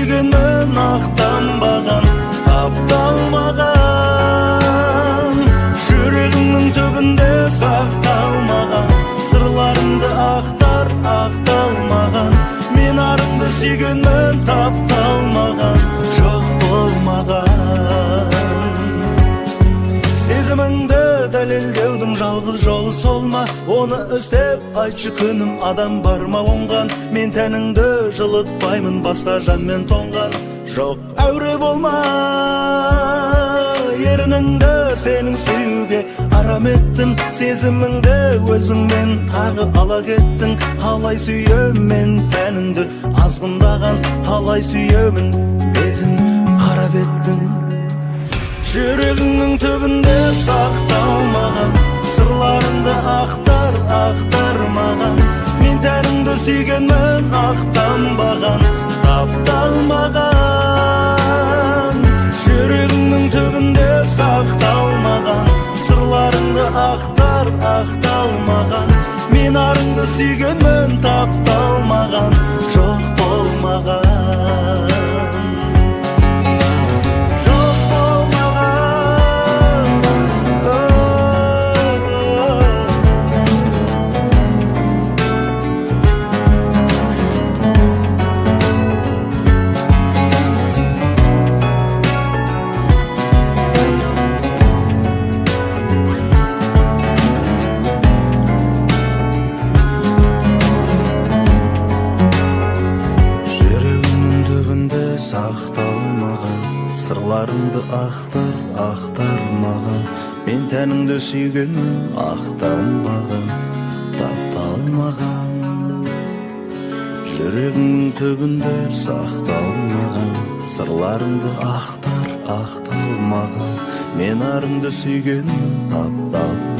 sүйгенмін ақтанбаған, тапталмаған. Жүрегімнің түбінде сақталмаған, сырларымды ақтар, ақталмаған. Мен арыңды сүйгенмін, тапталмаған, жоқ болмаған. Сезіміңді дәлелдеудің жалғыз жолы сол ма? Оны іздеп айтшы күнім, адам бар ма оңған? Мен тәніңді жылытпаймын, басқа жанмен тоңған. Жоқ, әуре болма, ерініңді сенің сүюге арам еттім. Сезіміңді өзіңмен тағы ала кеттің. Қалай сүйемін мен тәніңді азғындаған, қалай сүйемін бетін қара беттің. Жүрегіңнің түбінде сақталмаған, сырларыңды ақтар, ақтармаған. Мен тәніңді сүйгенмін, ақтанбаған, тапталмаған. Жүрегіңнің түбінде сақталмаған, сырларыңды ақтар, ақталмаған. Мен арыңды сүйгенмін, тапталмаған, жоқ болмаған. Сақталмаған, сырларыңды ақтар, ақтармаған. Мен тәніңді сүйгенмін, ақтанбаған, тапталмаған. Жүрегіңнің түбінде сақталмаған, сырларыңды ақтар, ақталмаған. Мен арыңды сүйгенмін, тапталмаған.